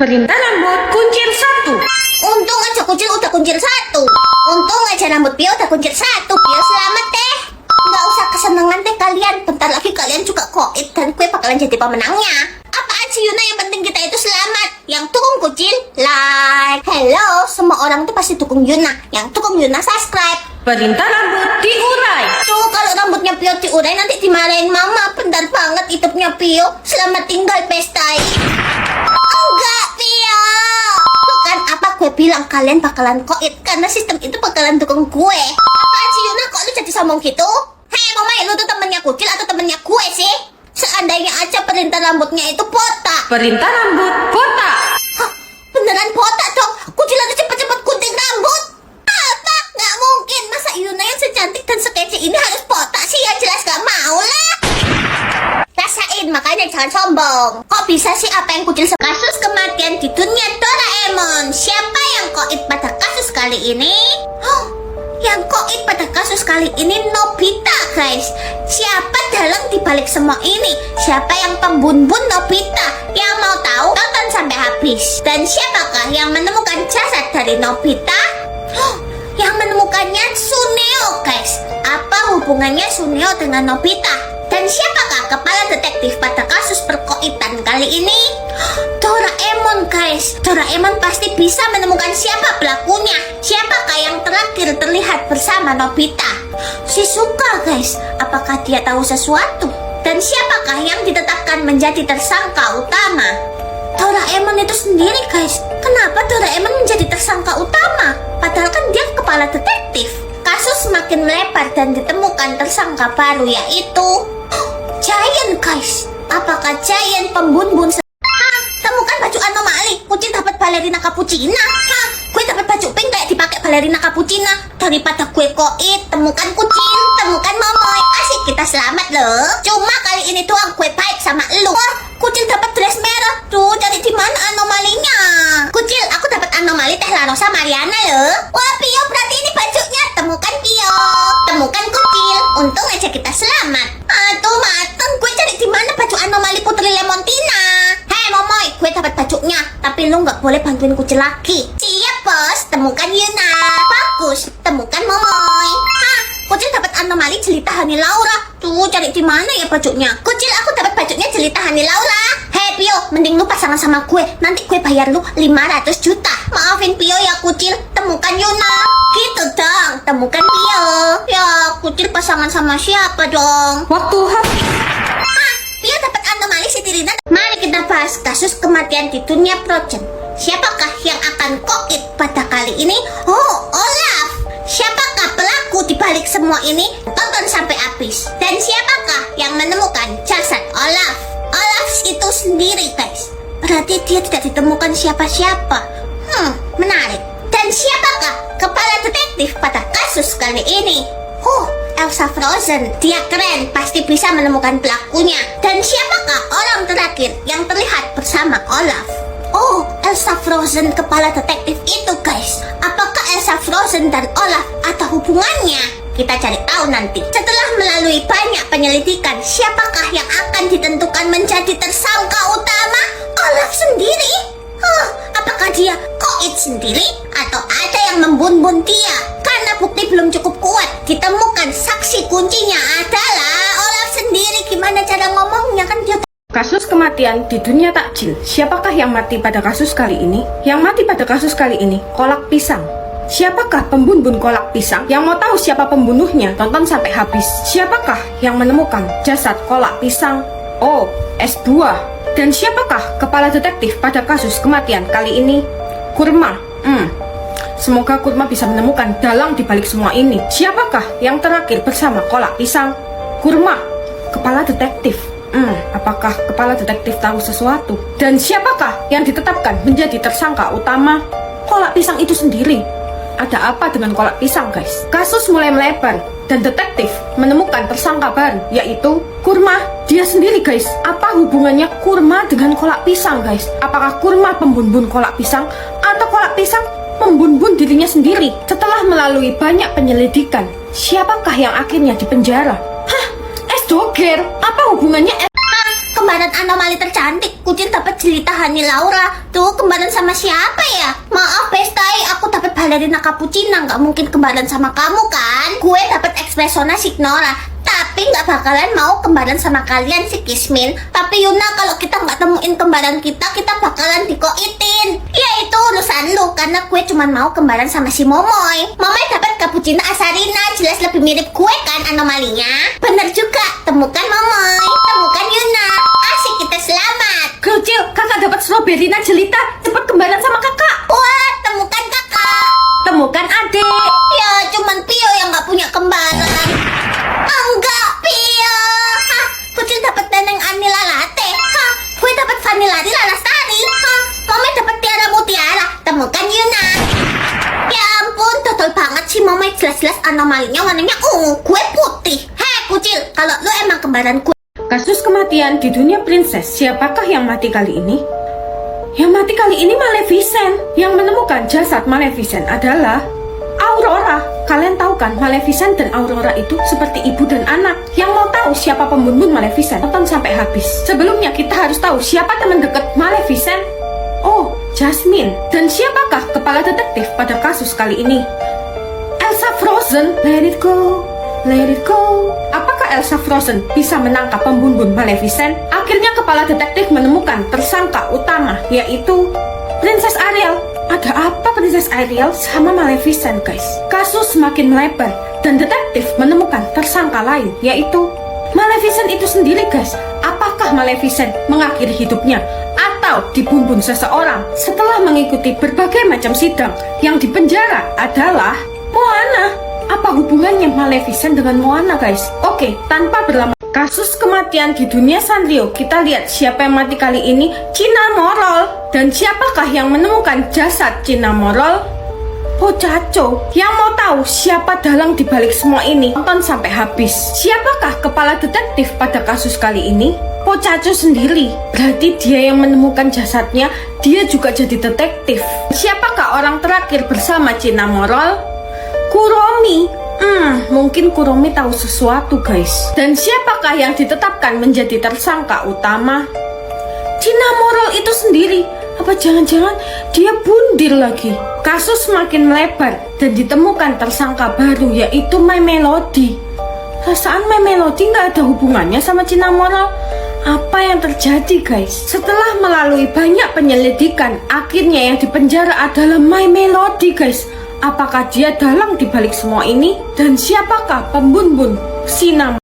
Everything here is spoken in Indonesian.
Perintah rambut kuncir 1. Untung aja kucil udah kuncir 1. Untung aja rambut Pio udah kuncir 1. Pio selamat deh. Nggak usah kesenangan deh kalian. Bentar lagi kalian juga koit dan gue bakalan jadi pemenangnya. Apaan sih Yuna, yang penting kita itu selamat. Yang dukung kucil like. Hello, semua orang tuh pasti dukung Yuna. Yang dukung Yuna subscribe. Perintah rambut diurai. Tuh kalau rambutnya Pio diurai nanti dimarahin mama. Bentar banget hidupnya Pio. Selamat tinggal pestai. Enggak Pio. Tuh kan apa gue bilang, kalian bakalan koit karena sistem itu bakalan dukung gue. Apaan sih Yuna, kok lu jadi sombong gitu? Hei mama, lu tuh temennya kucil atau temennya gue sih? Seandainya aja perintah rambutnya itu botak. Perintah rambut botak. Hah, beneran botak dong? Kucil harus cepet-cepet gunting rambut. Apa? Nggak mungkin. Masa Yuna yang secantik dan sekece ini harus botak sih? Ya jelas gak mau lah. Rasain, makanya jangan sombong. Kok bisa sih apa yang kucil kasus kematian di dunia Doraemon? Siapa yang koit pada kasus kali ini? Yang koit pada kasus kali ini Nobita guys. Siapa dalang dibalik semua ini? Siapa yang pembunbun Nobita? Yang mau tahu tonton sampai habis. Dan siapakah yang menemukan jasad dari Nobita? Yang menemukannya Suneo guys. Apa hubungannya Suneo dengan Nobita? Dan siapakah kepala detektif pada kasus perkoitan kali ini? Doraemon guys. Doraemon pasti bisa menemukan siapa pelakunya. Siapakah yang terakhir terlihat bersama Nobita? Shizuka guys. Apakah dia tahu sesuatu? Dan siapakah yang ditetapkan menjadi tersangka utama? Doraemon itu sendiri guys. Kenapa Doraemon menjadi tersangka utama? Padahal kan dia kepala detektif. Kasus semakin melebar dan ditemukan tersangka baru, yaitu Giant guys. Apakah Giant pembunbun? Temukan baju anomali. Kucil dapat balerina cappuccina. Gue dapat baju pink kayak dipakai balerina cappuccina. Daripada gue koit, temukan kucil, temukan momoy. Asik, kita selamat loh. Cuma kali ini doang gue baik sama lu. Wah, kucil dapat dress merah. Tuh, cari di mana anomalinya? Kucil, aku dapat anomali teh La Rosa Mariana loh. Wah, Pio, berarti ini bajunya. Temukan Pio, temukan kucil. Untung aja kita selamat. Aduh, mateng. Gue cari di mana baju anomali Putri Lemontina. Hei, momoy, gue dapat bajunya. Tapi lu nggak boleh bantuin kucil lagi. Siap, bos. Temukan Yuna. Bagus. Temukan momoy. Kucil dapat anomali jelita Hani Laura. Tuh, cari di mana ya bajunya? Kucil, aku dapat bajunya jelita Hani Laura. Hei Pio, mending lu pasangan sama gue. Nanti gue bayar lu 500 juta. Maafin Pio ya kucil. Temukan Yuna. Gitu dong. Temukan Pio. Ya, kucil pasangan sama siapa dong? Waktu habis. Pio dapat anomali Siti Rina. Mari kita bahas kasus kematian di dunia Frozen. Siapakah yang akan koit pada kali ini? Oh, Olaf. Siapakah pelaku di balik semua ini? Tonton sampai habis. Dan siapakah yang menemukan jasad Olaf? Olaf itu sendiri guys. Berarti dia tidak ditemukan siapa-siapa. Menarik. Dan siapakah kepala detektif pada kasus kali ini? Elsa Frozen. Dia keren, pasti bisa menemukan pelakunya. Dan siapakah orang terakhir yang terlihat bersama Olaf? Elsa Frozen kepala detektif itu guys. Apakah Elsa Frozen dan Olaf ada hubungannya? Kita cari tahu nanti. Setelah melalui banyak penyelidikan, siapakah yang akan ditentukan menjadi tersangka utama? Olaf sendiri? Apakah dia koit sendiri? Atau ada yang membunbun dia? Karena bukti belum cukup kuat, ditemukan saksi kuncinya adalah Olaf sendiri. Gimana cara ngomongnya, kan dia. Kasus kematian di dunia takjil. Siapakah yang mati pada kasus kali ini? Yang mati pada kasus kali ini, kolak pisang. Siapakah pembunbun kolak pisang? Yang mau tahu siapa pembunuhnya? Tonton sampai habis. Siapakah yang menemukan jasad kolak pisang? S2. Dan siapakah kepala detektif pada kasus kematian kali ini? Kurma. Semoga Kurma bisa menemukan dalang di balik semua ini. Siapakah yang terakhir bersama kolak pisang? Kurma. Kepala detektif. Apakah kepala detektif tahu sesuatu? Dan siapakah yang ditetapkan menjadi tersangka utama? Kolak pisang itu sendiri. Ada apa dengan kolak pisang guys? Kasus mulai melebar dan detektif menemukan tersangka baru, yaitu Kurma. Dia sendiri guys. Apa hubungannya Kurma dengan kolak pisang guys? Apakah Kurma pembunbun kolak pisang atau kolak pisang membunbun dirinya sendiri? Setelah melalui banyak penyelidikan, siapakah yang akhirnya dipenjara? Doger, apa hubungannya? Kembaran anomali tercantik. Kucing dapat jelita Hani Laura. Tuh, kembaran sama siapa ya? Maaf Bestai, aku dapat balerina cappuccino, nggak mungkin kembaran sama kamu kan? Gue dapat espressona Signora, tapi nggak bakalan mau kembaran sama kalian si Kismin. Tapi Yuna, kalau kita nggak temuin kembaran kita bakalan dikoitin. Ya itu urusan lu, karena gue cuma mau kembaran sama si Momoy. Momoy dapat cappuccino Asarina, jelas lebih mirip gue kan anomalinya. Bener juga, temukan Momoy, temukan Yuna. Asik, kita selamat. Kecil, kakak dapat strawberry jelita. Cepat kembaran sama kakak. Wah, temukan kakak. Temukan adik. Ya, cuman Pio yang nggak punya kembaran. Enggak, Pio. Hah, Kucil dapat Neneng Anila Latte. Hah, gue dapat Vanilla Rila Lestari. Hah, Mama dapat Tiara Mutiara. Temukan Yuna. Ya ampun, total banget sih Mama. Jelas-jelas anomalinya warnanya ungu, gue putih. Hei, Kucil, kalau lu emang kembaran gue. Kasus kematian di dunia princess, siapakah yang mati kali ini? Yang mati kali ini Maleficent. Yang menemukan jasad Maleficent adalah Aurora. Kalian tahu kan, Maleficent dan Aurora itu seperti ibu dan anak. Yang mau tahu siapa pembunuh Maleficent, tonton sampai habis. Sebelumnya kita harus tahu siapa teman dekat Maleficent. Oh, Jasmine. Dan siapakah kepala detektif pada kasus kali ini? Elsa Frozen. Let it go, let it go. Apakah Elsa Frozen bisa menangkap pembunuh Maleficent? Akhirnya kepala detektif menemukan tersangka utama, yaitu Princess Ariel. Ada apa Princess Ariel sama Maleficent, guys? Kasus semakin melebar dan detektif menemukan tersangka lain, yaitu Maleficent itu sendiri, guys. Apakah Maleficent mengakhiri hidupnya atau dibunuh seseorang? Setelah mengikuti berbagai macam sidang, yang dipenjara adalah Moana. Apa hubungannya Maleficent dengan Moana, guys? Oke, tanpa berlama. Kasus kematian di dunia Sanrio, kita lihat siapa yang mati kali ini. Cinnamoroll. Dan siapakah yang menemukan jasad Cinnamoroll? Pocaco. Yang mau tahu siapa dalang dibalik semua ini, tonton sampai habis. Siapakah kepala detektif pada kasus kali ini? Pocaco sendiri. Berarti dia yang menemukan jasadnya, dia juga jadi detektif. Siapakah orang terakhir bersama Cinnamoroll? Kuromi. Mungkin Kuromi tahu sesuatu, guys. Dan siapakah yang ditetapkan menjadi tersangka utama? Cinnamoroll itu sendiri. Apa jangan-jangan dia bundir lagi? Kasus semakin melebar dan ditemukan tersangka baru, yaitu My Melody. Perasaan My Melody nggak ada hubungannya sama Cinnamoroll. Apa yang terjadi, guys? Setelah melalui banyak penyelidikan, akhirnya yang dipenjara adalah My Melody, guys. Apakah dia dalang dibalik semua ini? Dan siapakah pembunuh Cinnamoroll?